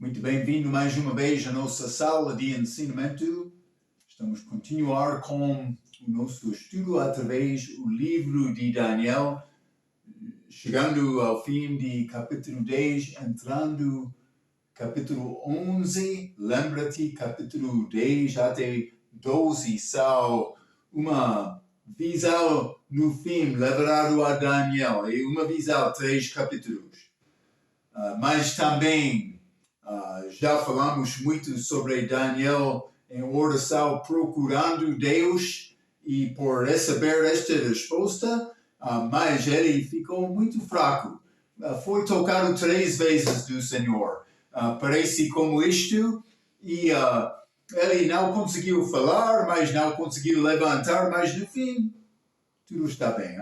Muito bem-vindo mais uma vez à nossa sala de ensinamento. Estamos a continuar com o nosso estudo através do livro de Daniel, chegando ao fim de capítulo 10, entrando capítulo 11. Lembra-te, capítulo 10 até 12 são uma visão no fim levado a Daniel, e uma visão 3 capítulos. Mas também já falamos muito sobre Daniel em oração procurando Deus e por receber esta resposta, mas ele ficou muito fraco. Foi tocado 3 vezes do Senhor. Parece como isto, e ele não conseguiu falar, mas não conseguiu levantar, mas no fim tudo está bem.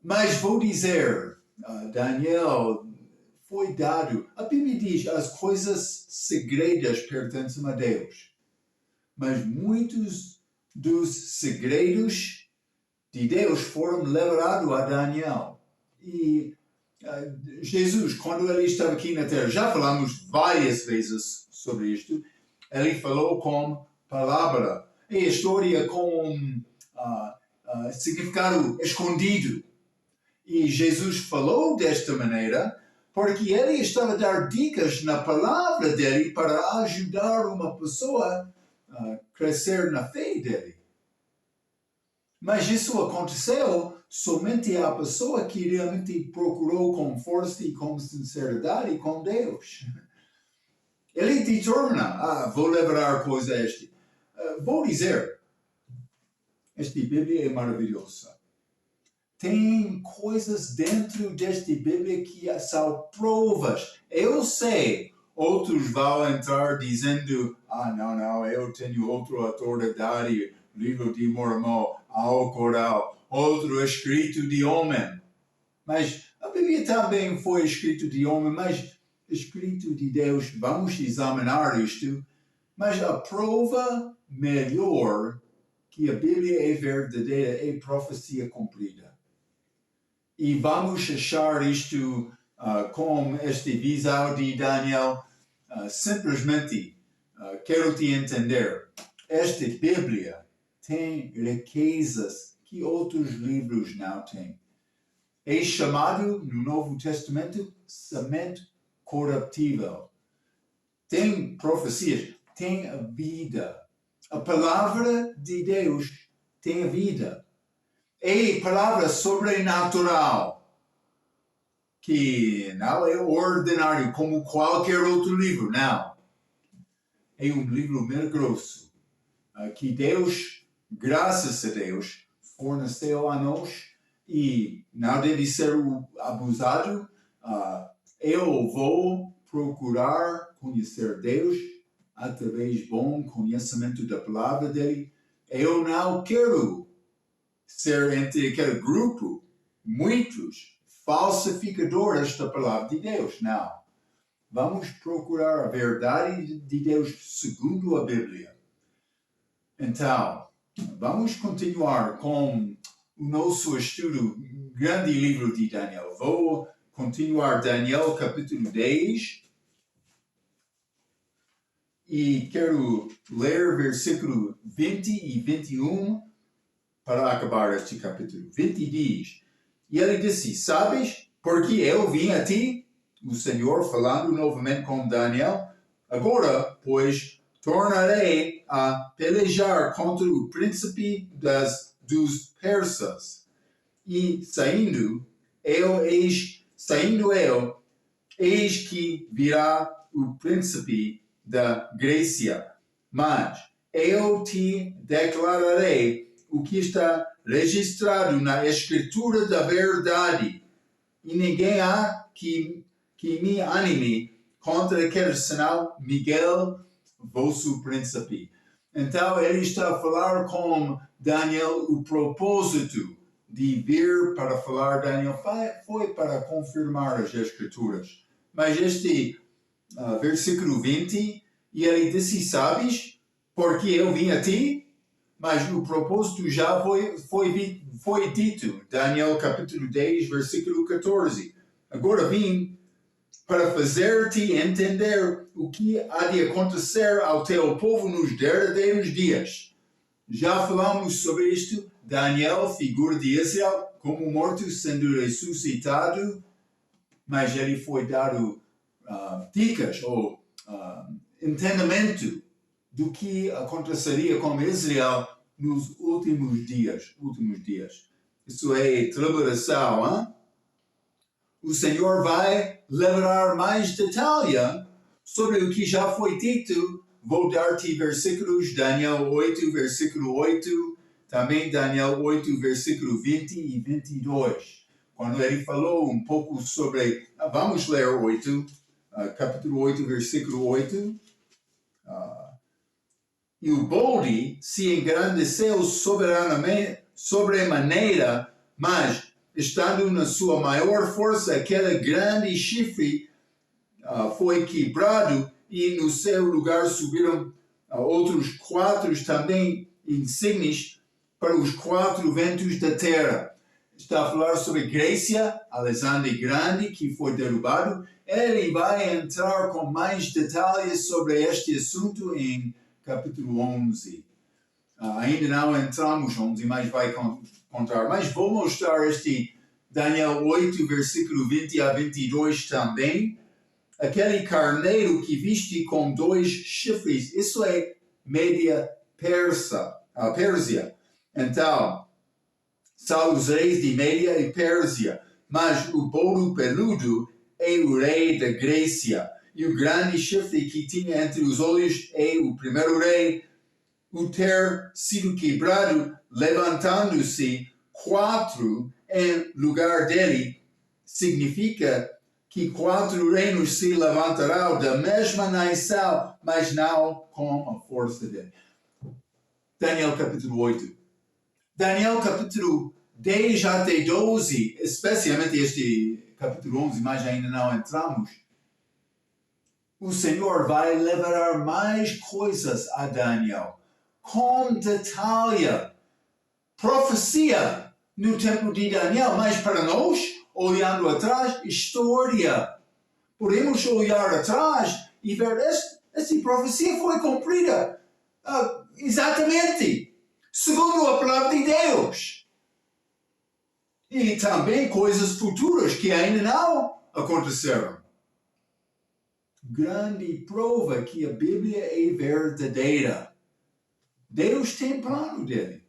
Mas vou dizer, Daniel foi dado. A Bíblia diz as coisas segredas pertencem a Deus. Mas muitos dos segredos de Deus foram levados a Daniel. E Jesus, quando ele estava aqui na Terra, já falamos várias vezes sobre isto, ele falou com palavra. É a história com significado escondido. E Jesus falou desta maneira porque ele estava a dar dicas na palavra dele para ajudar uma pessoa a crescer na fé dele. Mas isso aconteceu somente à pessoa que realmente procurou com força e com sinceridade com Deus. Ele determina, vou levar coisa a este. Vou dizer, esta Bíblia é maravilhosa. Tem coisas dentro desta Bíblia que são provas. Eu sei, outros vão entrar dizendo, não, eu tenho outra autoridade, livro de Mormon, Alcorão, outro escrito de homem. Mas a Bíblia também foi escrito de homem, mas escrito de Deus. Vamos examinar isto. Mas a prova melhor que a Bíblia é verdadeira é profecia cumprida. E vamos achar isto com esta visão de Daniel. Simplesmente quero te entender. Esta Bíblia tem riquezas que outros livros não têm. É chamado no Novo Testamento semente corruptível. Tem profecias, tem a vida. A palavra de Deus tem a vida. É palavra sobrenatural, que não é ordinário como qualquer outro livro, não. É um livro milagroso, que Deus, graças a Deus, forneceu a nós e não deve ser abusado. Eu vou procurar conhecer Deus através do bom conhecimento da palavra dele. Eu não quero ser entre aquele grupo, muitos falsificadores da palavra de Deus. Não. Vamos procurar a verdade de Deus segundo a Bíblia. Então, vamos continuar com o nosso estudo, grande livro de Daniel. Vou continuar Daniel capítulo 10. E quero ler versículo 20 e 21 para acabar este capítulo. 20 diz, e ele disse, sabes, porque eu vim a ti, o Senhor falando novamente com Daniel, agora, pois, tornarei a pelejar contra o príncipe dos persas. E saindo eu, eis que virá o príncipe da Grécia. Mas eu te declararei o que está registrado na Escritura da verdade, e ninguém há que me anime contra aquele senão Miguel, vosso príncipe. Então ele está a falar com Daniel o propósito de vir para falar. Daniel foi para confirmar as Escrituras. Mas este versículo 20, e ele disse, sabes, porque eu vim a ti? Mas o propósito já foi dito. Daniel capítulo 10, versículo 14. Agora vim para fazer-te entender o que há de acontecer ao teu povo nos derradeiros dias. Já falamos sobre isto. Daniel, figura de Israel, como morto, sendo ressuscitado, mas ele foi dado dicas ou entendimento do que aconteceria com Israel nos últimos dias. Isso é tribulação, hein? O Senhor vai levar mais detalhe sobre o que já foi dito. Vou dar-te versículos, Daniel 8, versículo 8, também Daniel 8, versículo 20 e 22. Quando ele falou um pouco sobre... Vamos ler 8, capítulo 8, versículo 8. E o bode se engrandeceu sobremaneira, mas estando na sua maior força, aquele grande chifre foi quebrado, e no seu lugar subiram outros 4 também insígnios para os 4 ventos da terra. Está a falar sobre Grécia, Alexandre Grande, que foi derrubado. Ele vai entrar com mais detalhes sobre este assunto em capítulo 11. Ainda não entramos 11, mas vai contar. Mas vou mostrar este Daniel 8, versículo 20 a 22 também. Aquele carneiro que viste com 2 chifres, isso é Média Pérsia. Então, são os reis de Média e Pérsia, mas o bode peludo é o rei da Grécia. E o grande chifre que tinha entre os olhos é o primeiro rei. O ter sido quebrado, levantando-se 4 em lugar dele, significa que 4 reinos se levantarão da mesma nação, mas não com a força dele. Daniel capítulo 8. Daniel capítulo 10 até 12, especialmente este capítulo 11, mas ainda não entramos. O Senhor vai levar mais coisas a Daniel, com detalhe, profecia no tempo de Daniel, mas para nós, olhando atrás, história. Podemos olhar atrás e ver essa profecia foi cumprida exatamente, segundo a palavra de Deus. E também coisas futuras que ainda não aconteceram. Grande prova que a Bíblia é verdadeira. Deus tem plano dele.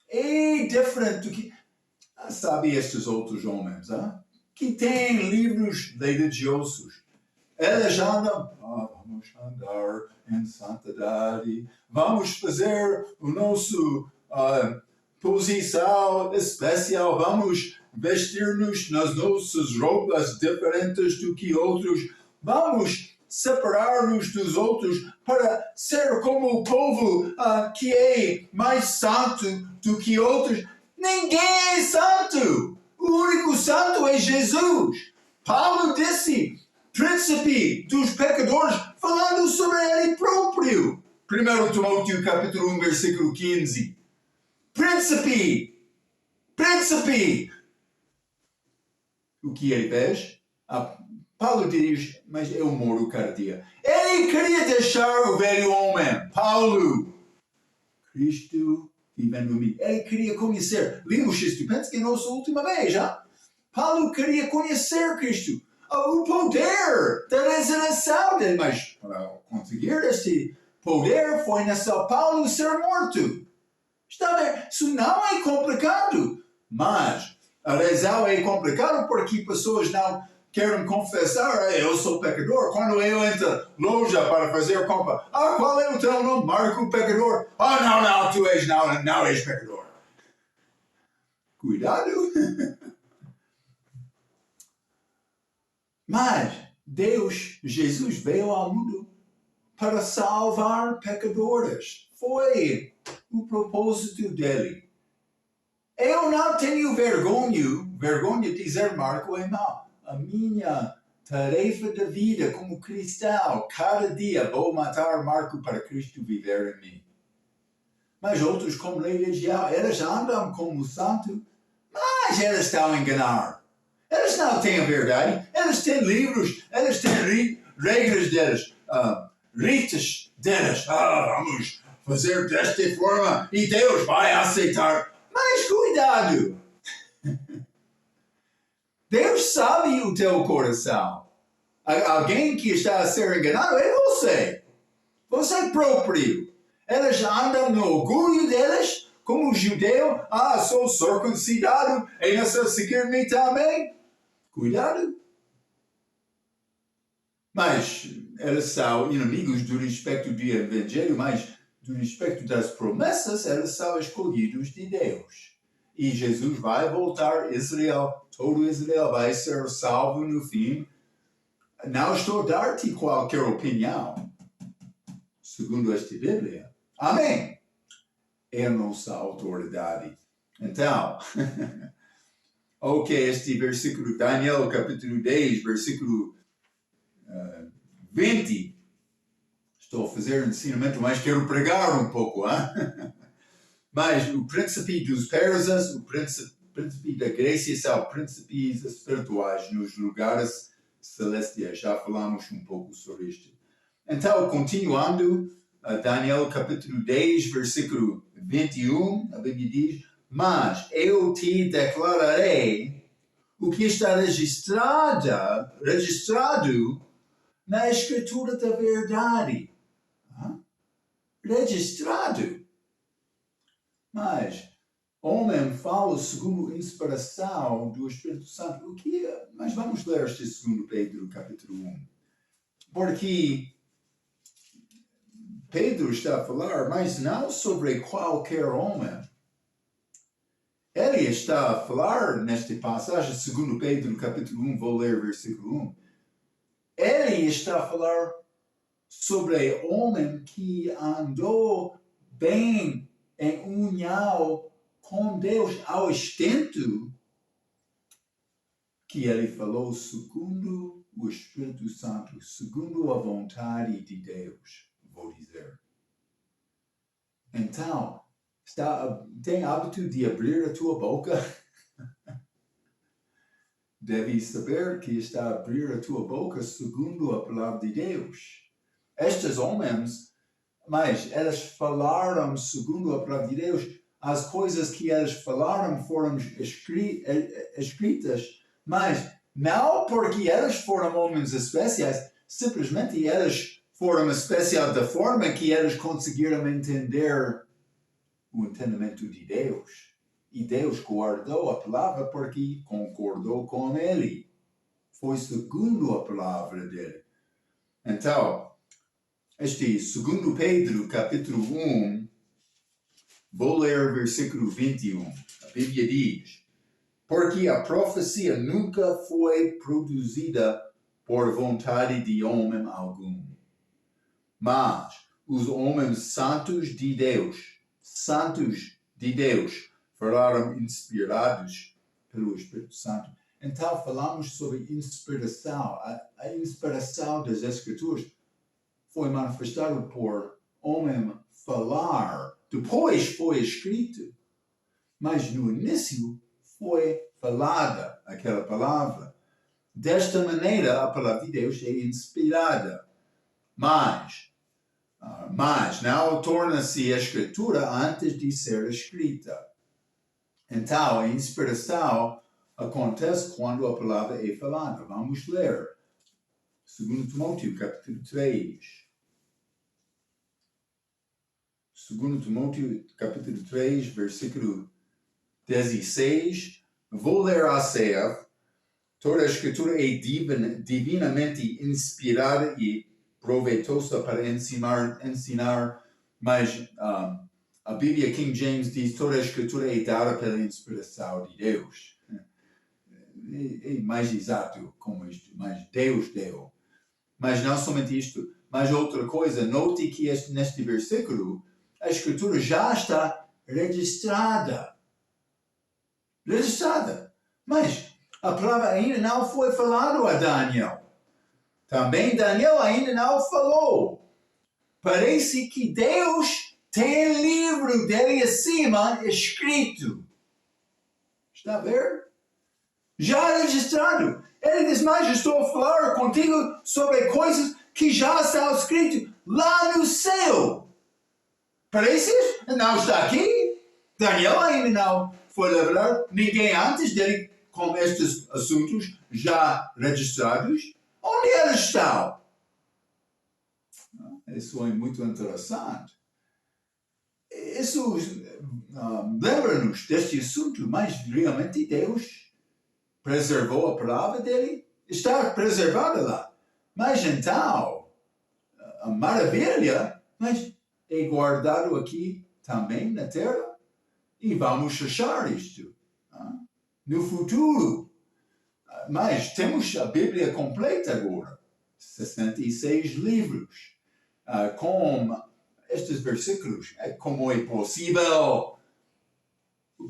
É diferente do que... Sabe estes outros homens, que têm livros religiosos. Eles andam, vamos andar em santidade, vamos fazer o nosso posição especial, vamos vestir-nos nas nossas roupas diferentes do que outros, vamos separar-nos dos outros para ser como o povo que é mais santo do que outros. Ninguém é santo. O único santo é Jesus. Paulo disse, príncipe dos pecadores, falando sobre ele próprio. 1 Timóteo capítulo 1, versículo 15. Príncipe. O que ele fez? Paulo diz, mas eu moro cada dia. Ele queria deixar o velho homem. Paulo. Cristo vivendo em mim. Ele queria conhecer. Lemos isto, penso que é a nossa última vez, já? Paulo queria conhecer Cristo. O poder da ressurreição dele. Mas para conseguir este poder foi necessário Paulo ser morto. Está bem? Isso não é complicado. Mas a razão é complicada porque pessoas não querem confessar, eu sou pecador. Quando eu entro loja para fazer compra, qual é o teu nome? Marco o pecador. Não, tu não és pecador. Cuidado. Mas Deus, Jesus veio ao mundo para salvar pecadores. Foi o propósito dele. Eu não tenho vergonha de dizer, Marco, irmão, a minha tarefa da vida como cristão, cada dia vou matar Marco para Cristo viver em mim. Mas outros, como religião, eles andam como santo, mas eles estão a enganar. Eles não têm a verdade. Eles têm livros, eles têm regras deles, ritos deles. Vamos fazer desta forma e Deus vai aceitar. Mas cuidado! Deus sabe o teu coração. Alguém que está a ser enganado é você. Você próprio. Eles andam no orgulho deles, como judeu. Sou circuncidado, é necessário seguir-me também. Cuidado. Mas eles são inimigos do respeito do Evangelho, mas do respeito das promessas, eles são escolhidos de Deus. E Jesus vai voltar, Israel, todo Israel vai ser salvo no fim. Não estou a dar-te qualquer opinião, segundo esta Bíblia. Amém. É a nossa autoridade. Então, este versículo, Daniel capítulo 10, versículo 20. Estou a fazer ensinamento, mas quero pregar um pouco. Mas o príncipe dos persas, o príncipe da Grécia são príncipes espirituais nos lugares celestiais. Já falamos um pouco sobre isto. Então, continuando, Daniel capítulo 10, versículo 21, a Bíblia diz: mas eu te declararei o que está registrado na Escritura da verdade. Registrado. Mas homem fala segundo a inspiração do Espírito Santo. O que é? Mas vamos ler este 2 Pedro, capítulo 1. Porque Pedro está a falar, mas não sobre qualquer homem. Ele está a falar nesta passagem, 2 Pedro, capítulo 1, vou ler versículo 1. Ele está a falar sobre homem que andou bem em união com Deus, ao extento que ele falou segundo o Espírito Santo, segundo a vontade de Deus, vou dizer. Então, tem hábito de abrir a tua boca? Deve saber que está a abrir a tua boca segundo a palavra de Deus. Estes homens, mas eles falaram segundo a palavra de Deus. As coisas que eles falaram foram escritas, mas não porque eles foram homens especiais, simplesmente eles foram especiais da forma que eles conseguiram entender o entendimento de Deus. E Deus guardou a palavra porque concordou com ele. Foi segundo a palavra dele. Então, este 2 Pedro, capítulo 1, vou ler versículo 21. A Bíblia diz: porque a profecia nunca foi produzida por vontade de homem algum. Mas os homens santos de Deus, falaram inspirados pelo Espírito Santo. Então, falamos sobre inspiração. A inspiração das Escrituras foi manifestada por homem falar. Depois foi escrito. Mas no início foi falada aquela palavra. Desta maneira, a palavra de Deus é inspirada. Mas não torna-se escritura antes de ser escrita. Então, a inspiração acontece quando a palavra é falada. Vamos ler. 2 Timóteo, capítulo 3. 2 Timóteo, capítulo 3, versículo 16. Vou ler a CF. Toda a escritura é divinamente inspirada e proveitosa para ensinar, mas a Bíblia King James diz que toda a escritura é dada pela inspiração de Deus. É mais exato como isto, mas Deus deu. Mas não somente isto, mas outra coisa, note que neste versículo a escritura já está registrada. Mas a palavra ainda não foi falada a Daniel. Também Daniel ainda não falou. Parece que Deus tem livro dele acima escrito. Está a ver? Já registrado. Ele diz, mas eu estou a falar contigo sobre coisas que já estão escritas lá no céu. Parece? Não está aqui. Daniel ainda não foi revelado. Ninguém antes dele com estes assuntos já registrados. Onde eles estão? Isso é muito interessante. Isso lembra-nos deste assunto, mas realmente Deus preservou a palavra dele? Está preservada lá. Mas então, a maravilha, mas é guardado aqui também na terra e vamos achar isto no futuro. Mas temos a Bíblia completa agora, 66 livros, com estes versículos. Como é possível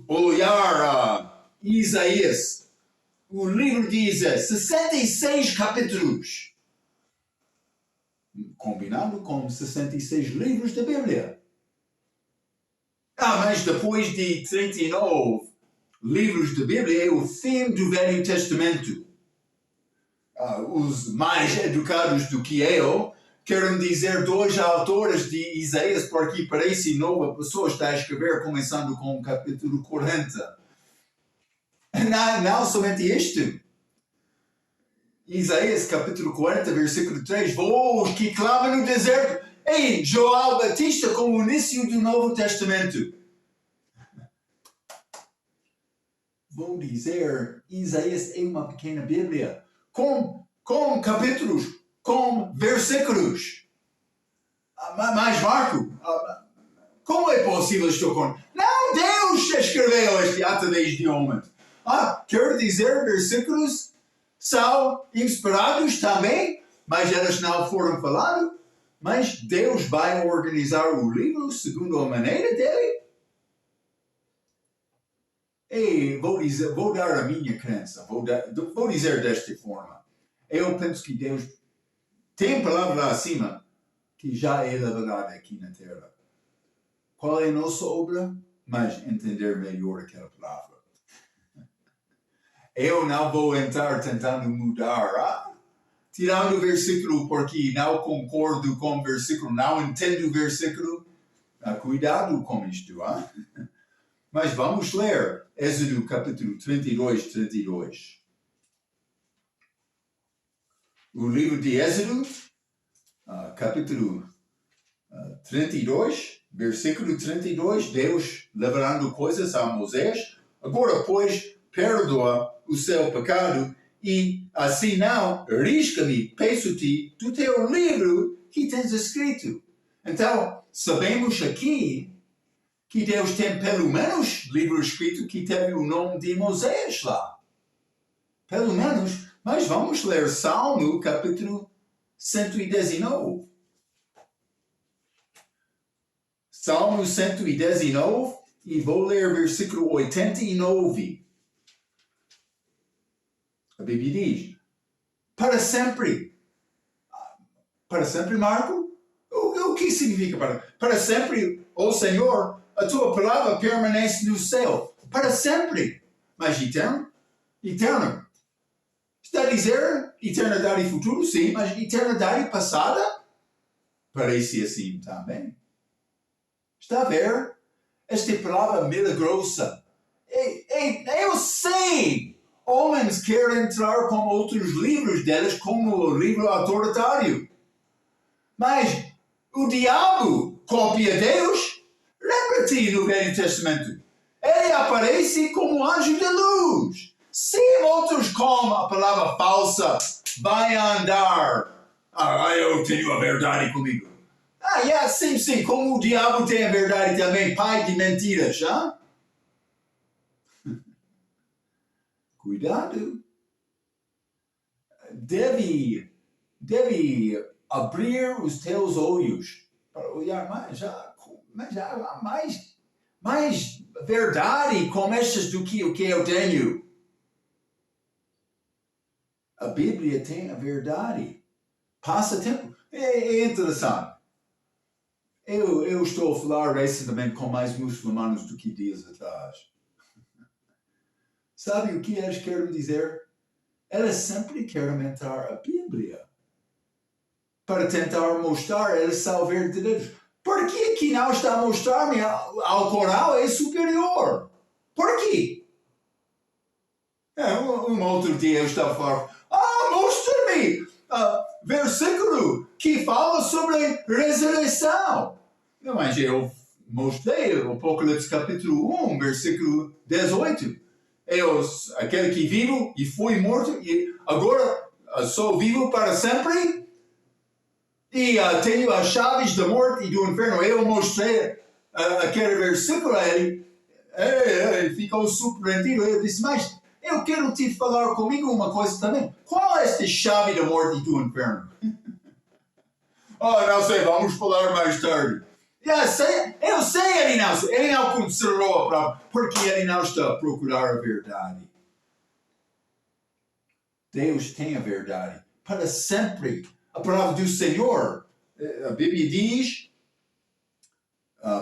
olhar a Isaías? O livro diz 66 capítulos, combinado com 66 livros da Bíblia. Mas depois de 39 livros da Bíblia é o fim do Velho Testamento. Os mais educados do que eu querem dizer dois autores de Isaías, porque parece nova pessoa está a escrever, começando com o capítulo 40. Não somente isto. Isaías capítulo 40, versículo 3. Voz que clama no deserto. Ei, João Batista com o início do Novo Testamento. Vou dizer, Isaías é uma pequena Bíblia, com capítulos, com versículos. Mas Marco, como é possível estou com... Não, Deus escreveu este ato de idiomas. Quer dizer, versículos são inspirados também, mas eles não foram falados. Mas Deus vai organizar o livro segundo a maneira dele. E vou dar a minha crença, vou dizer desta forma. Eu penso que Deus tem palavra lá acima que já é revelada aqui na Terra. Qual é a nossa obra? Mas entender melhor aquela palavra. Eu não vou entrar tentando mudar, tirando o versículo porque não concordo com o versículo, não entendo o versículo. Cuidado com isto, Mas vamos ler Êxodo capítulo 32. O livro de Êxodo, capítulo 32, versículo 32, Deus revelando coisas a Moisés. Agora, pois, perdoa o seu pecado e, assim não, risca-me, peço-te, do teu livro que tens escrito. Então, sabemos aqui que Deus tem pelo menos livro escrito que teve o nome de Moisés lá. Pelo menos. Mas vamos ler Salmo capítulo 119. Salmo 119 e vou ler versículo 89. A Bíblia diz, para sempre. Para sempre, Marco? O que significa para sempre, ó Senhor? A tua palavra permanece no céu para sempre. Mas eterno? Eterno. Está a dizer eternidade futura, sim, mas eternidade passada? Parece assim também. Está a ver? Esta palavra milagrosa. Eu sei! Homens querem entrar com outros livros deles como o livro autoritário. Mas o diabo copia Deus. Lembra-te no Velho Testamento. Ele aparece como anjo de luz. Se outros com a palavra falsa vai andar, eu tenho a verdade comigo. Sim, como o diabo tem a verdade também, pai de mentiras, Cuidado. Deve abrir os teus olhos para olhar mais verdade com estas do que o que eu tenho. A Bíblia tem a verdade. Passa tempo. É interessante. Eu estou a falar recentemente com mais muçulmanos do que dias atrás. Sabe o que eles querem dizer? Eles sempre querem aumentar a Bíblia para tentar mostrar eles são verdadeiros. Por que que não está a mostrar-me ao Corão é superior? Por quê? Um outro dia eu estava a falar, mostra-me versículo que fala sobre ressurreição. Mas eu mostrei o Apocalipse capítulo 1, versículo 18. Aquele que vivo e fui morto e agora sou vivo para sempre e tenho as chaves da morte e do inferno. Eu mostrei aquele versículo a ele. Ele ficou surpreendido. Eu disse, mas eu quero te falar comigo uma coisa também. Qual é esta chave da morte e do inferno? Não sei, vamos falar mais tarde. Eu sei, ele não considerou a prova, porque ele não está a procurar a verdade. Deus tem a verdade para sempre. A palavra do Senhor, a Bíblia diz,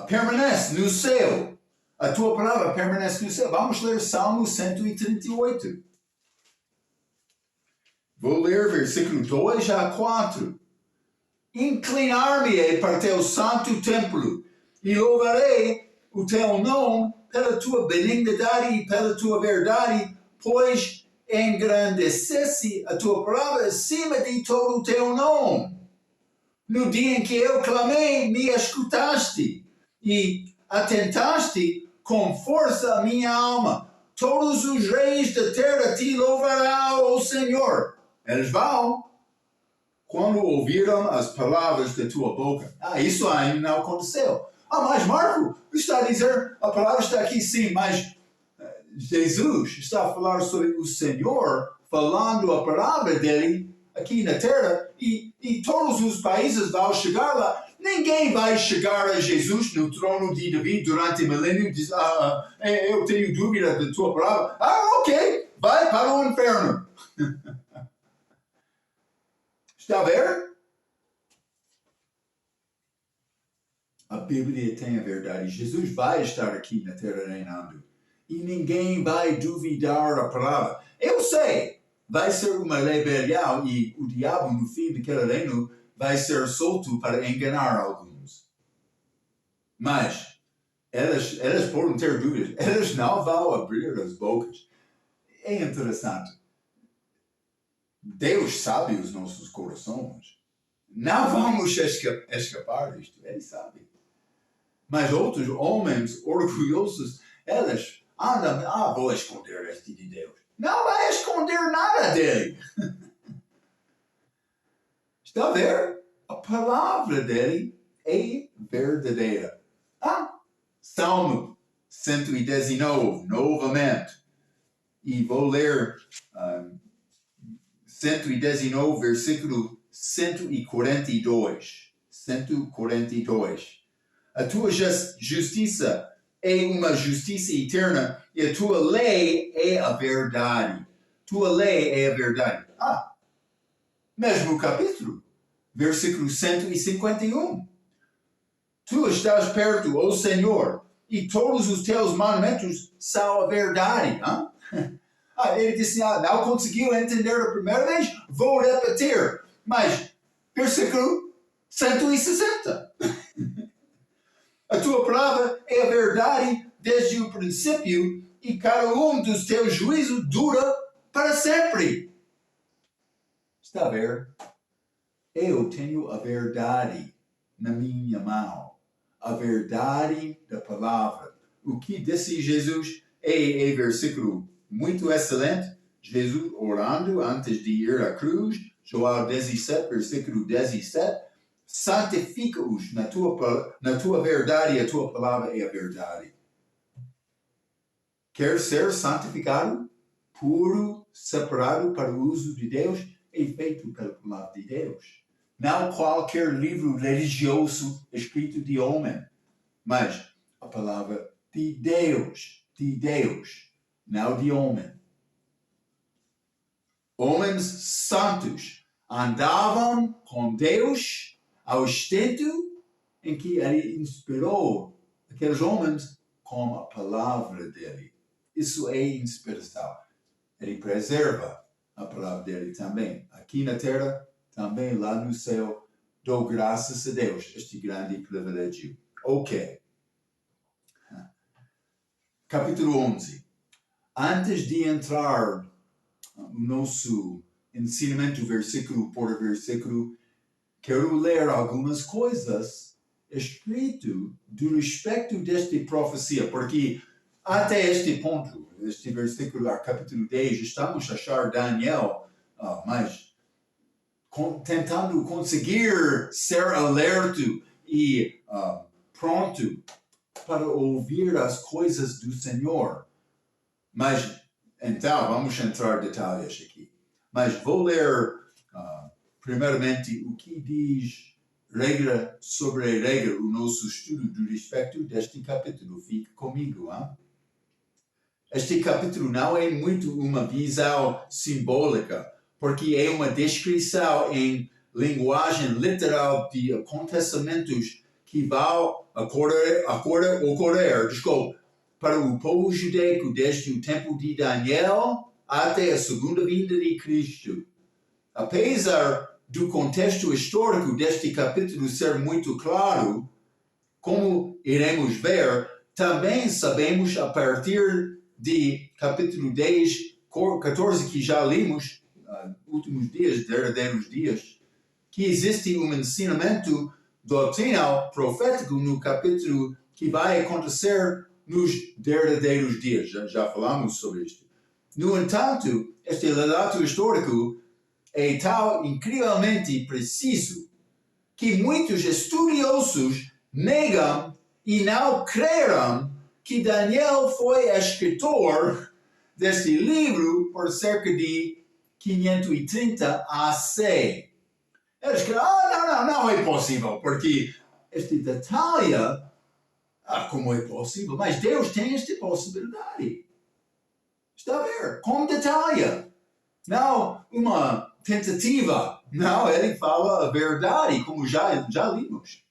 permanece no céu. A tua palavra permanece no céu. Vamos ler Salmo 138. Vou ler versículo 2 a 4. Inclinar-me-ei para teu santo templo e louvarei o teu nome pela tua benignidade e pela tua verdade, pois engrandecesse a tua palavra acima de todo o teu nome. No dia em que eu clamei, me escutaste e atentaste com força a minha alma. Todos os reis da terra te louvarão, ó Senhor. Eles vão quando ouviram as palavras da tua boca. Isso ainda não aconteceu. Mas Marco, está a dizer, a palavra está aqui sim, mas Jesus está a falar sobre o Senhor, falando a palavra dele aqui na terra, e todos os países vão chegar lá. Ninguém vai chegar a Jesus no trono de Davi durante o milênio e diz, eu tenho dúvida da tua palavra. Ok, vai para o inferno. Está a ver? A Bíblia tem a verdade. Jesus vai estar aqui na terra reinando. E ninguém vai duvidar a palavra. Eu sei, vai ser uma rebelião e o diabo no fim daquele reino vai ser solto para enganar alguns. Mas eles podem ter dúvidas. Eles não vão abrir as bocas. É interessante. Deus sabe os nossos corações. Não vamos escapar disto. Ele sabe. Mas outros homens orgulhosos, eles andam, vou esconder este de Deus. Não vai esconder nada dele. Está a ver? A palavra dele é verdadeira. Salmo 119, novamente. E vou ler 119, versículo 142. 142. A tua justiça é uma justiça eterna e a tua lei é a verdade. Tua lei é a verdade. Mesmo capítulo, versículo 151. Tu estás perto, ó Senhor, e todos os teus mandamentos são a verdade. Ele disse, não conseguiu entender a primeira vez, vou repetir. Mas, versículo 160. A tua palavra é a verdade desde o princípio e cada um dos teus juízos dura para sempre. Está a ver? Eu tenho a verdade na minha mão. A verdade da palavra. O que disse Jesus é versículo muito excelente. Jesus orando antes de ir à cruz. João 17, versículo 17. Santifica-os na tua verdade, a tua palavra é a verdade. Quer ser santificado, puro, separado para o uso de Deus, é feito pela palavra de Deus. Não qualquer livro religioso escrito de homem, mas a palavra de Deus, não de homem. Homens santos andavam com Deus ao extent em que ele inspirou aqueles homens com a palavra dele. isso é inspiração. Ele preserva a palavra dele também. Aqui na terra, também lá no céu, dou graças a Deus, este grande privilégio. Ok. Capítulo 11. Antes de entrar no nosso ensinamento versículo por versículo, quero ler algumas coisas escritas do respeito desta profecia, porque até este ponto, este versículo, capítulo 10, estamos a achar Daniel, mas tentando conseguir ser alerta e pronto para ouvir as coisas do Senhor. Mas, então, vamos entrar em detalhes aqui. Mas vou ler, primeiramente, o que diz regra sobre regra o nosso estudo do respeito deste capítulo. Fique comigo, hein? Este capítulo não é muito uma visão simbólica, porque é uma descrição em linguagem literal de acontecimentos que vão ocorrer, para o povo judaico desde o tempo de Daniel até a segunda vinda de Cristo. Apesar do contexto histórico deste capítulo ser muito claro, como iremos ver, também sabemos a partir de capítulo 10, 14 que já lemos, últimos dias, verdadeiros dias, que existe um ensinamento doutrinal profético no capítulo que vai acontecer nos verdadeiros dias. Já falamos sobre isto. No entanto, este relato histórico é tão incrivelmente preciso que muitos estudiosos negam e não creram que Daniel foi escritor deste livro por cerca de 530 AC. Eles creem, não é possível, porque este detalhe, como é possível? Mas Deus tem esta possibilidade. Está a ver? Com detalhe. Não uma tentativa. Não, ele fala a verdade, como já vimos.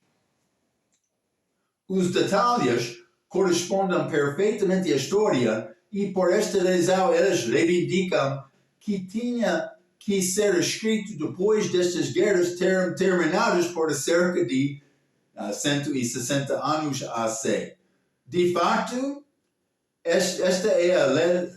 Os detalhes correspondem perfeitamente à história e por esta razão eles reivindicam que tinha que ser escrito depois destas guerras terminadas por cerca de 160 anos AC. De fato, esta é a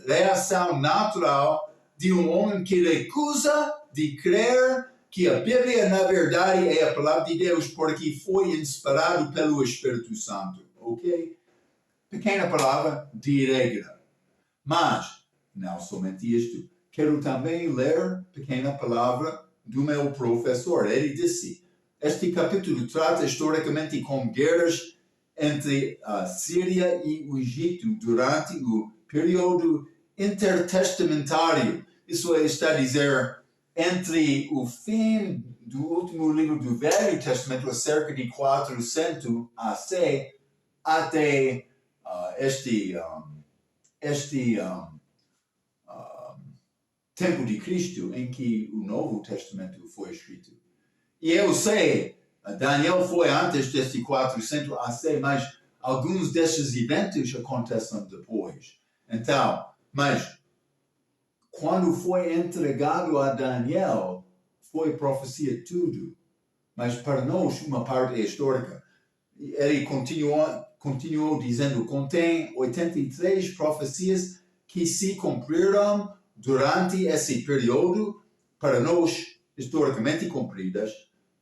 reação natural de um homem que recusa de crer que a Bíblia, na verdade, é a palavra de Deus porque foi inspirado pelo Espírito Santo, ok? Pequena palavra de regra. Mas, não somente isto, quero também ler pequena palavra do meu professor. Ele disse, este capítulo trata historicamente com guerras entre a Síria e o Egito durante o período intertestamentário. Isso está a dizer entre o fim do último livro do Velho Testamento, cerca de 400 AC, até este tempo de Cristo, em que o Novo Testamento foi escrito. E eu sei, Daniel foi antes deste 400 AC, mas alguns desses eventos acontecem depois. Então, mas quando foi entregado a Daniel, foi profecia tudo. Mas para nós, uma parte é histórica. Ele continuou dizendo, contém 83 profecias que se cumpriram durante esse período, para nós, historicamente cumpridas.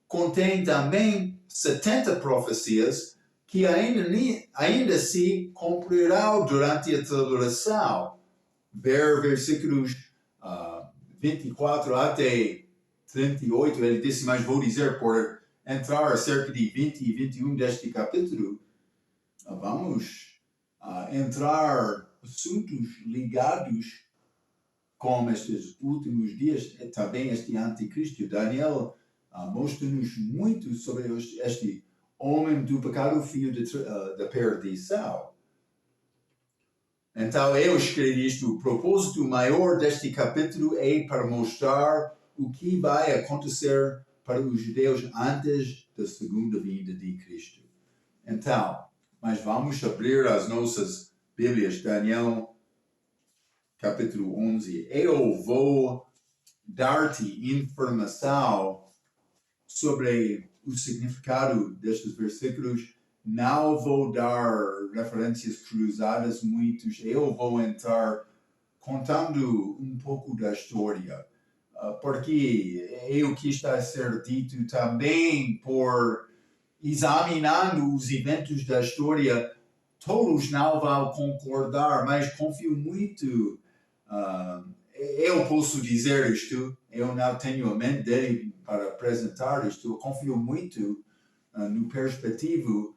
Contém também 70 profecias que ainda se cumprirão durante a tribulação. Ver versículos 24 até 38, ele disse, mas vou dizer, por entrar a cerca de 20 e 21 deste capítulo, vamos entrar assuntos ligados com estes últimos dias, também este anticristo. Daniel mostra-nos muito sobre este homem do pecado, filho da perdição. Então, eu escrevi isto. O propósito maior deste capítulo é para mostrar o que vai acontecer para os judeus antes da segunda vinda de Cristo. Então, mas vamos abrir as nossas Bíblias. Daniel capítulo 11. Eu vou dar-te informação sobre o significado destes versículos. Não vou dar referências cruzadas muitas. Eu vou entrar contando um pouco da história, porque é o que está a ser dito também por examinando os eventos da história. Todos não vão concordar, mas confio muito. Eu posso dizer isto, eu não tenho a mente dele para apresentar isto, eu confio muito no perspectivo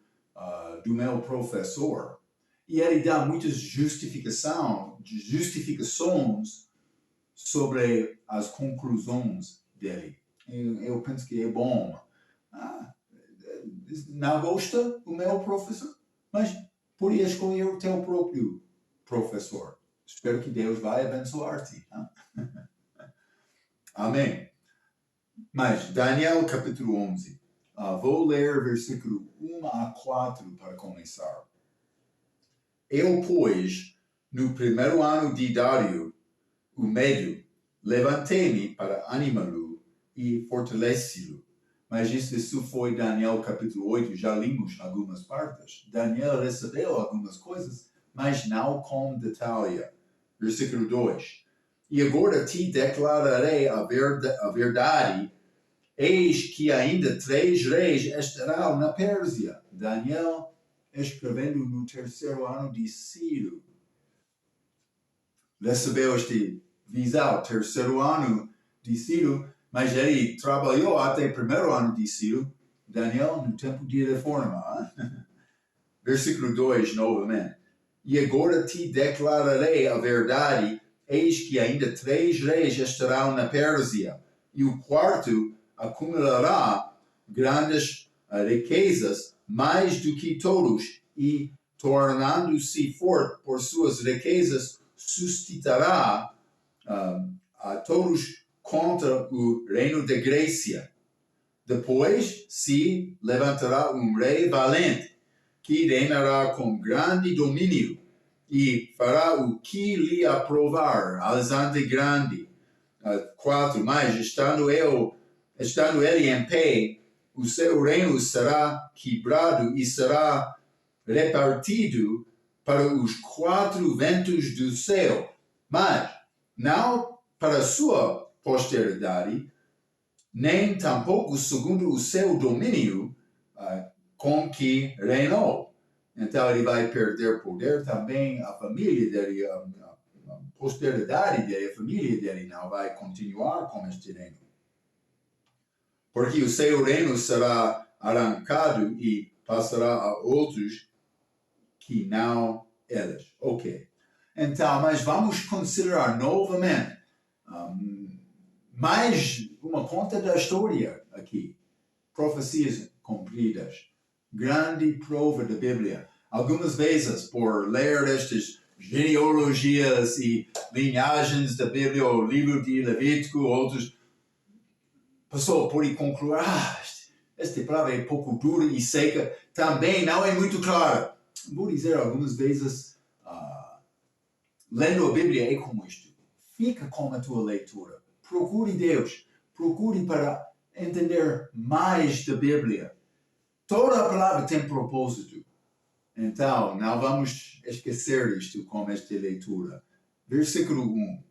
do meu professor. E ele dá muitas justificações sobre as conclusões dele. Eu penso que é bom. Não gosta do meu professor, mas podia escolher o teu próprio professor. Espero que Deus vai abençoar-te. Amém. Mas Daniel capítulo 11. Vou ler versículo 1 a 4 para começar. Eu, pois, no primeiro ano de Dário, o Médio, levantei-me para animá-lo e fortalecê-lo. Mas isso foi Daniel capítulo 8, já limos algumas partes. Daniel recebeu algumas coisas, mas não com detalhe. Versículo 2. E agora te declararei a verdade. Eis que ainda 3 reis estarão na Pérsia. Daniel escrevendo no terceiro ano de Ciro. Recebeu este visão, terceiro ano de Ciro, mas ele trabalhou até o primeiro ano de Ciro, Daniel, no tempo de reforma. Versículo 2, novamente. E agora te declararei a verdade, eis que ainda 3 reis estarão na Pérsia, e o quarto acumulará grandes riquezas, mais do que todos, e tornando-se forte por suas riquezas, suscitará a todos contra o reino da Grécia. Depois se levantará um rei valente, que reinará com grande domínio, e fará o que lhe aprovar, Alexandre Grande. 4. Mas estando ele em pé, o seu reino será quebrado e será repartido para os 4 ventos do céu, mas não para sua posteridade, nem tampouco segundo o seu domínio com que reinou. Então ele vai perder poder também, a família dele, a posteridade dele, a família dele não vai continuar com este reino. Porque o seu reino será arrancado e passará a outros que não eles. Ok. Então, mas vamos considerar novamente mais uma conta da história aqui. Profecias cumpridas. Grande prova da Bíblia. Algumas vezes, por ler estas genealogias e linhagens da Bíblia, o livro de Levítico, outros, a pessoa pode concluir, esta palavra é pouco dura e seca. Também não é muito clara. Vou dizer algumas vezes, lendo a Bíblia é como isto. Fica com a tua leitura. Procure Deus. Procure para entender mais da Bíblia. Toda a palavra tem propósito. Então, não vamos esquecer isto com esta leitura. Versículo 1.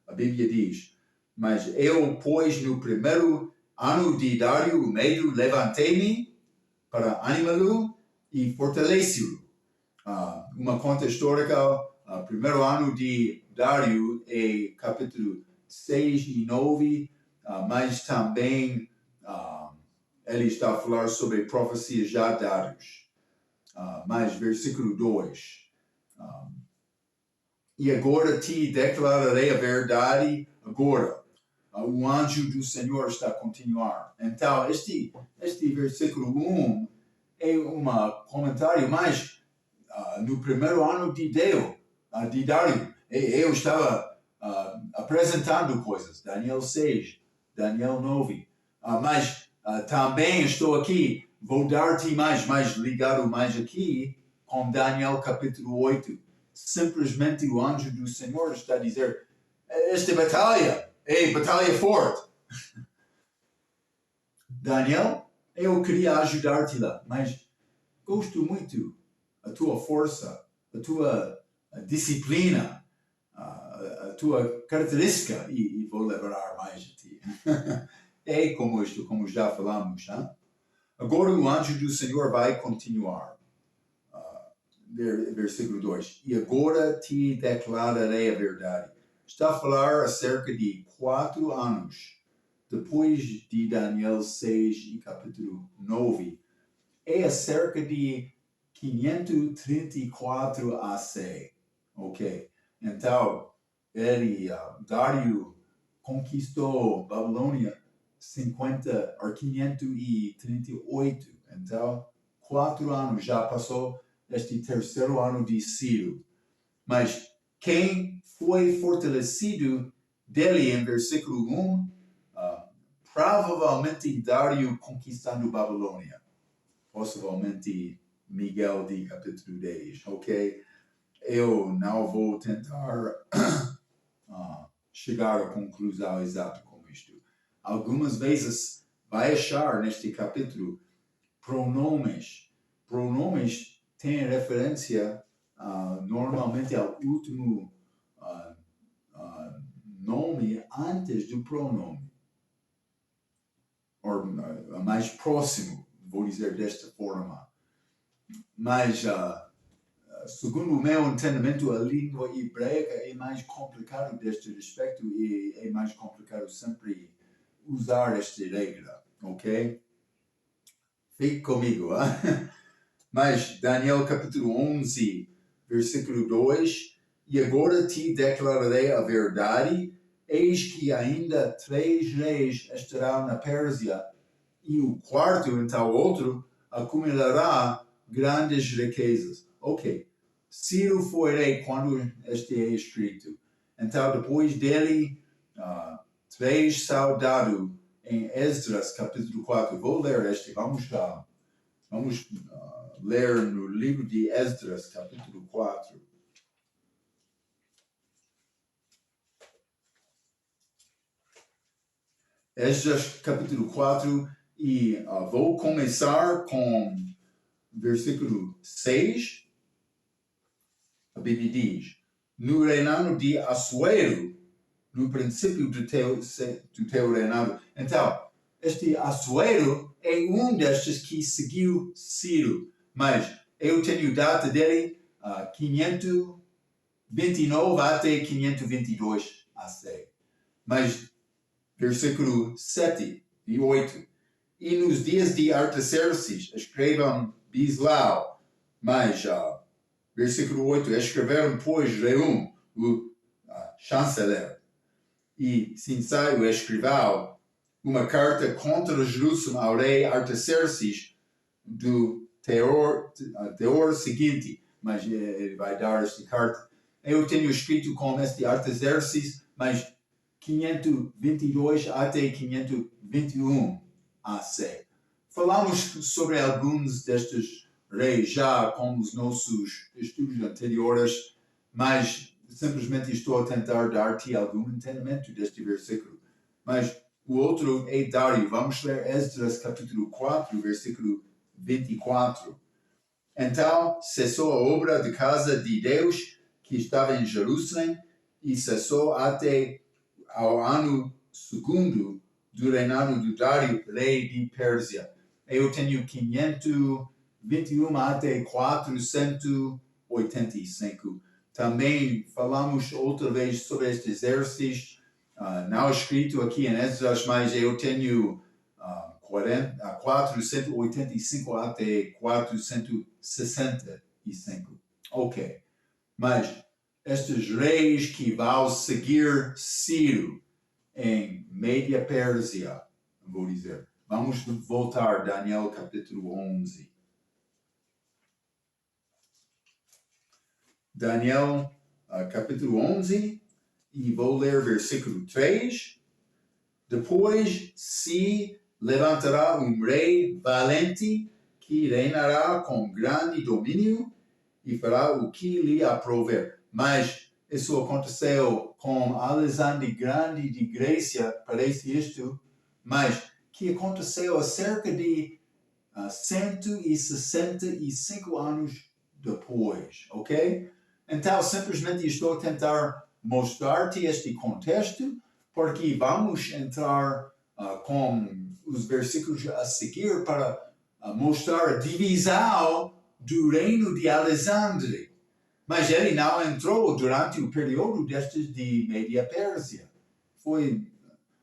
A Bíblia diz, mas eu, pois, no primeiro ano de Dário, o Médio, levantei-me para animá-lo e fortalecê-lo. Uma conta histórica, primeiro ano de Dário é capítulo 6 e 9, mas também ele está a falar sobre profecias já dadas. Mas versículo 2. E agora te declararei a verdade agora. O anjo do Senhor está a continuar. Então, este versículo 1 é um comentário mais no primeiro ano de Dário. Eu estava apresentando coisas. Daniel 6, Daniel 9. Mas também estou aqui, vou dar-te mais ligado mais aqui com Daniel capítulo 8. simplesmente o anjo do Senhor está a dizer, esta batalha é batalha forte. Daniel, eu queria ajudar-te lá, mas gosto muito da tua força, da tua disciplina, a tua característica e vou levar mais a ti. É como isto, como já falamos. Hein? Agora o anjo do Senhor vai continuar. Versículo 2. E agora te declararei a verdade. Está a falar acerca de 4 anos depois de Daniel 6 e capítulo 9. É acerca de 534 AC. Ok? Então, Dário conquistou Babilônia 538. Então, 4 anos já passou este terceiro ano de Ciro. Mas quem foi fortalecido dele em versículo 1, provavelmente Dário conquistando Babilônia. Possivelmente Miguel de capítulo 10, ok? Eu não vou tentar chegar à conclusão exata com isto. Algumas vezes vai achar neste capítulo pronomes. Pronomes têm referência normalmente ao último nome antes do pronome. Ou mais próximo, vou dizer desta forma. Mas, segundo o meu entendimento, a língua hebraica é mais complicada deste respeito e é mais complicado sempre usar esta regra, ok? Fique comigo, hein? Mas Daniel capítulo 11, versículo 2, e agora te declararei a verdade, eis que ainda 3 reis estarão na Pérsia, e o quarto, então outro, acumulará grandes riquezas. Ok, Ciro foi rei quando este é escrito. Então, depois dele, 3 são dados em Esdras, capítulo 4. Vou ler este, vamos ler no livro de Esdras, capítulo 4. Esdras, capítulo 4, e vou começar com versículo 6. A Bíblia diz, no reinado de Assuero, no princípio do teu reinado. Então, este Assuero é um destes que seguiu Ciro, mas eu tenho data dele 529 até 522 AC. Mas, versículo 7 e 8. E nos dias de Artaxerxes escrevam Bislau, mas, versículo 8, escreveram, pois, Reum, o chanceler, e Sinsai, o escrivão, uma carta contra Jerusalém ao rei Artaxerxes do teor seguinte, mas ele vai dar esta carta. Eu tenho escrito com este Artaxerxes, mas 522 até 521 AC. Falamos sobre alguns destes reis já com os nossos estudos anteriores, mas simplesmente estou a tentar dar-te algum entendimento deste versículo. Mas o outro é Dário. Vamos ler Esdras capítulo 4, versículo 24. Então cessou a obra de casa de Deus que estava em Jerusalém e cessou até ao ano segundo do reinado do Dário, rei de Pérsia. Eu tenho 521 até 485. Também falamos outra vez sobre estes exércitos, não escrito aqui em Esdras, mas eu tenho 485 até 465. Ok, mas estes reis que vão seguir Ciro em Média Pérsia, vou dizer. Vamos voltar a Daniel capítulo 11. Daniel capítulo 11, e vou ler versículo 3. Depois se levantará um rei valente que reinará com grande domínio e fará o que lhe aprouver. Mas isso aconteceu com Alexandre Grande de Grécia, parece isto, mas que aconteceu há cerca de 165 anos depois, ok? Então, simplesmente estou a tentar mostrar-te este contexto, porque vamos entrar com os versículos a seguir para mostrar a divisão do reino de Alexandre. Mas ele não entrou durante o período destes de Média Pérsia. Foi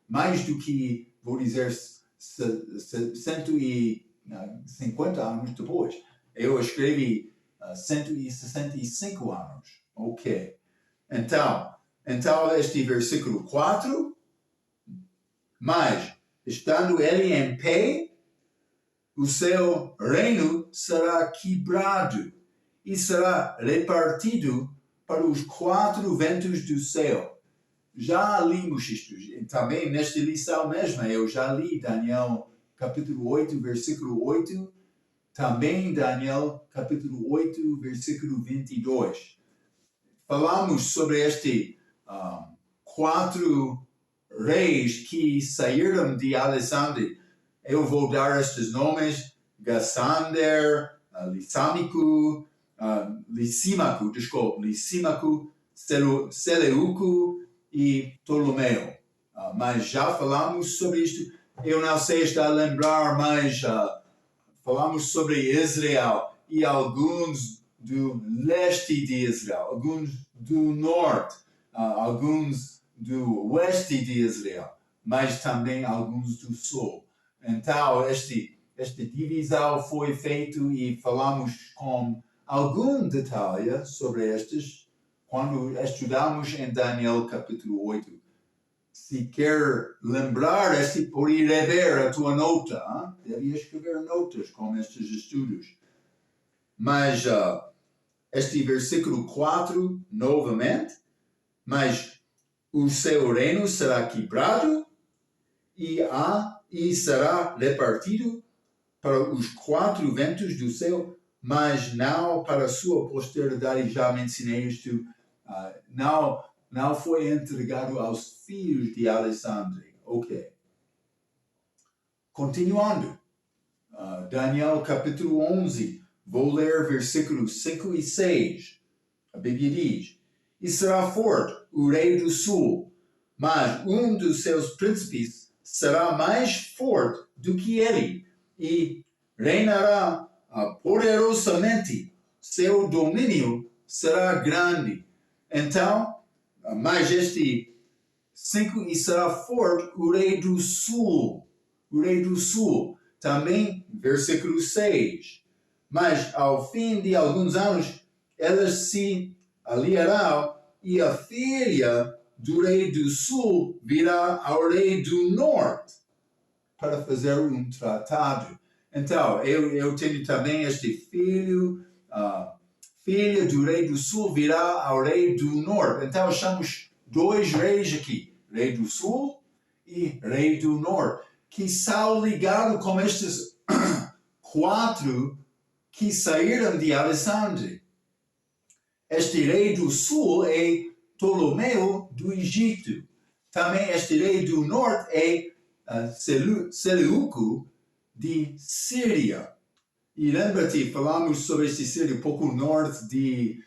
mais do que, vou dizer, 150 anos depois. Eu escrevi 165 anos. Ok. Então este versículo 4. Mas, estando ele em pé, o seu reino será quebrado e será repartido para os 4 ventos do céu. Já limos isto, também nesta lição mesma, eu já li Daniel capítulo 8, versículo 8, também Daniel capítulo 8, versículo 22. Falamos sobre este 4 reis que saíram de Alexandre. Eu vou dar estes nomes: Gassander, Lisímaco, Seleuco e Ptolomeu. Mas já falamos sobre isto. Eu não sei estar a lembrar, mas falamos sobre Israel e alguns do leste de Israel, alguns do norte, alguns do oeste de Israel, mas também alguns do sul. Então, esta divisão foi feita e falamos com algum detalhe sobre estes quando estudamos em Daniel capítulo 8. Se quer lembrar, pode rever a tua nota. Devia escrever notas com estes estudos. Mas este versículo 4, novamente, mas o seu reino será quebrado e será repartido para os 4 ventos do céu, mas não para a sua posteridade. Já mencionei isto, não foi entregado aos filhos de Alexandre. Ok. Continuando. Daniel capítulo 11. Vou ler versículos 5 e 6. A Bíblia diz: E será forte o rei do sul, mas um dos seus príncipes será mais forte do que ele, e reinará poderosamente. Seu domínio será grande. Então, mas este 5, e será forte o rei do sul. O rei do sul. Também, versículo 6. Mas ao fim de alguns anos, elas se aliarão e a filha do rei do sul virá ao rei do norte para fazer um tratado. Então, eu tenho também este filha do rei do sul virá ao rei do norte. Então, chamamos 2 reis aqui, rei do sul e rei do norte, que são ligados com estes 4 que saíram de Alexandre. Este rei do sul é Ptolomeu do Egito. Também este rei do norte é Seleuco de Síria. E lembra-te, falamos sobre este Síria, um pouco norte de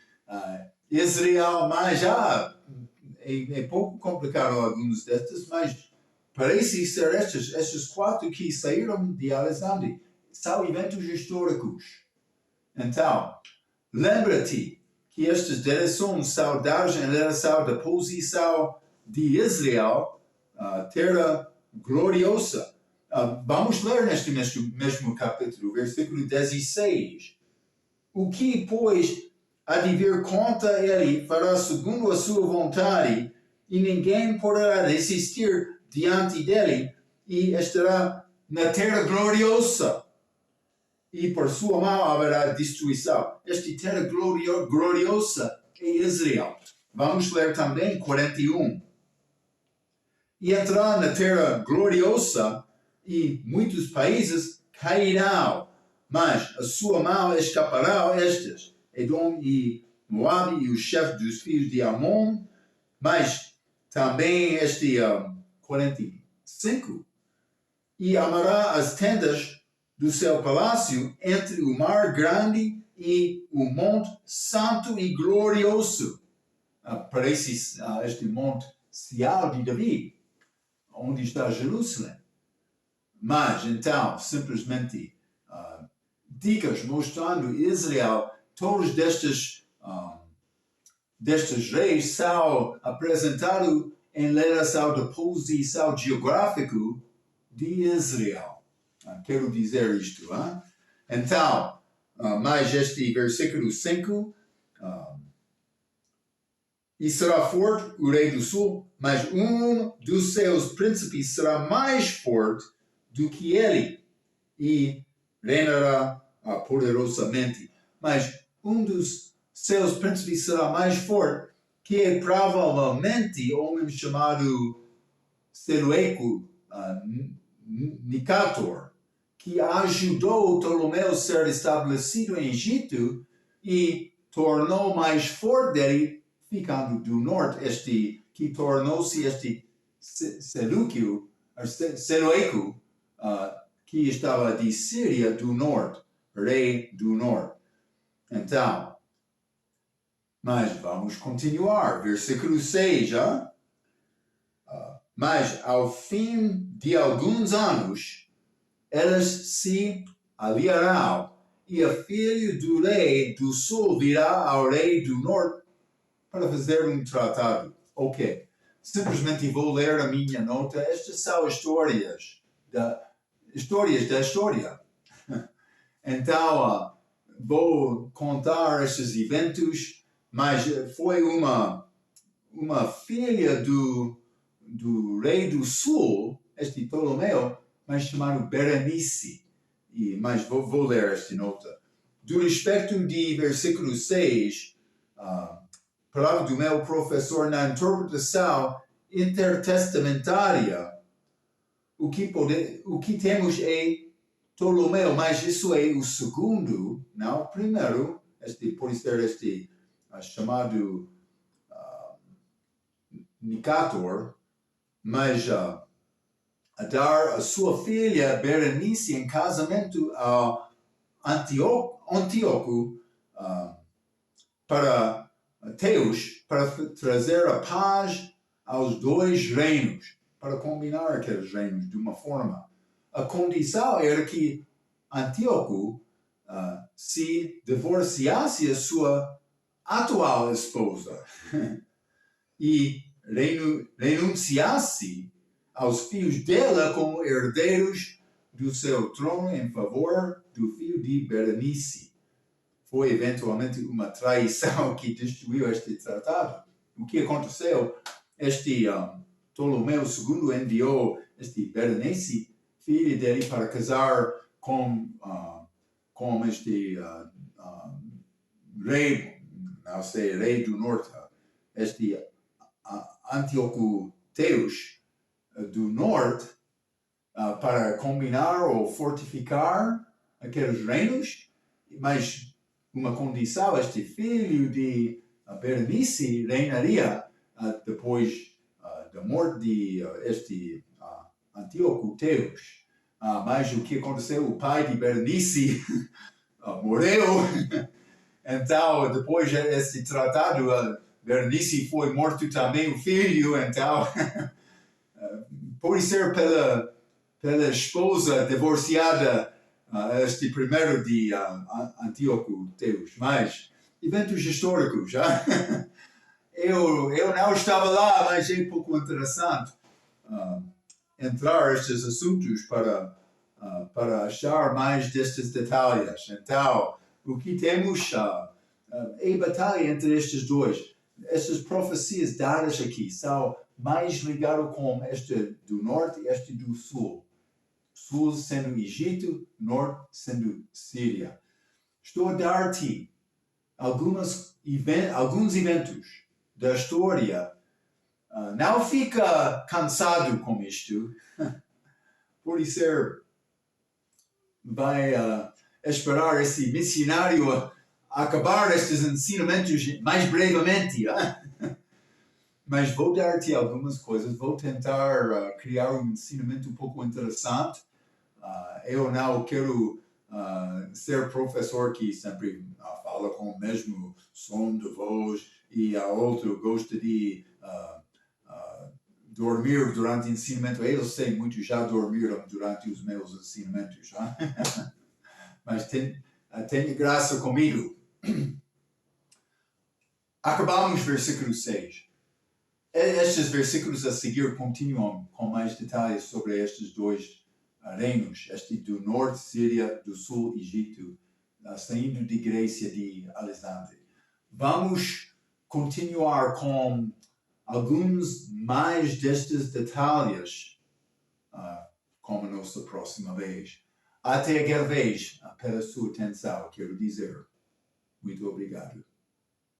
Israel, mas já é pouco complicado alguns destes, mas parece ser estes 4 que saíram de Alexandre. São eventos históricos. Então, lembra-te que estas direções são dadas em relação da posição de Israel, terra gloriosa. Vamos ler neste mesmo capítulo, versículo 16. O que, pois, há de vir contra ele fará segundo a sua vontade, e ninguém poderá resistir diante dele, e estará na terra gloriosa. E por sua mão haverá destruição. Esta terra gloriosa é Israel. Vamos ler também 41. E entrará na terra gloriosa, e muitos países cairão, mas a sua mão escapará a estes. Edom e Moabe e os chefes dos filhos de Amon, mas também 45, e amará as tendas do seu palácio entre o mar grande e o monte santo e glorioso. Parece este monte Sial de Davi, onde está Jerusalém. Mas, então, simplesmente, dicas mostrando Israel, todos destes reis são apresentados em relação à posição geográfica de Israel. Quero dizer isto. Então, mais este versículo 5, e será forte o rei do sul, mas dos seus príncipes será mais forte do que ele, e reinará poderosamente. Mas dos seus príncipes será mais forte, que é provavelmente um homem chamado Seleuco, Nicator, que ajudou Ptolomeu a ser estabelecido em Egito e tornou mais forte dele, ficando do norte, que tornou-se Seleuco, que estava de Síria do norte, rei do norte. Então, mas vamos continuar, versículo 6, mas ao fim de alguns anos, elas se aliarão, e a filha do rei do sul virá ao rei do norte para fazer um tratado. Ok, simplesmente vou ler a minha nota. Estas são histórias da história. Então, vou contar estes eventos, mas foi uma filha do rei do sul, este Ptolomeu, mas chamado Berenice. Mas vou ler esta nota. Do respeito de versículo 6, palavra do meu professor na interpretação intertestamentária, o que temos é Ptolomeu, mas isso é o segundo, não o primeiro, pode ser chamado Nicator, mas a dar a sua filha Berenice em casamento a Antíoco para Teus, para trazer a paz aos dois reinos, para combinar aqueles reinos de uma forma. A condição era que Antíoco se divorciasse da sua atual esposa e renunciasse aos filhos dela como herdeiros do seu trono em favor do filho de Berenice. Foi eventualmente uma traição que destruiu este tratado. O que aconteceu? Ptolomeu II enviou Berenice, filha dele, para casar com este rei, não sei, rei do norte, Antíoco Teus do norte, para combinar ou fortificar aqueles reinos, mas uma condição: este filho de Berenice reinaria depois da morte de Antíoco Teus. Mas o que aconteceu? O pai de Berenice morreu. Então, depois desse tratado, Berenice foi morto também o filho. Então, pode ser pela esposa divorciada, este primeiro de Antíoco Teus. Mas, eventos históricos, eu não estava lá, mas é um pouco interessante entrar estes assuntos para achar mais destes detalhes. Então, o que temos é batalha entre estes dois. Estas profecias dadas aqui são mais ligadas com este do norte e este do sul. Sul sendo Egito, norte sendo Síria. Estou a dar-te alguns eventos da história. Não fica cansado com isto. Pode ser, vai esperar esse missionário acabar estes ensinamentos mais brevemente, mas vou dar-te algumas coisas, vou tentar criar um ensinamento um pouco interessante. Eu não quero ser professor que sempre fala com o mesmo som de voz e a outro gosta de dormir durante o ensinamento. Eu sei muito, já dormiram durante os meus ensinamentos, mas tenha graça comigo. Acabamos versículo 6. Estes versículos a seguir continuam com mais detalhes sobre estes dois reinos, este do norte, Síria, do sul, Egito, saindo de Grécia de Alexandre. Vamos continuar com alguns mais destes detalhes como a nossa próxima vez. Até aquela vez, pela sua atenção, quero dizer muito obrigado.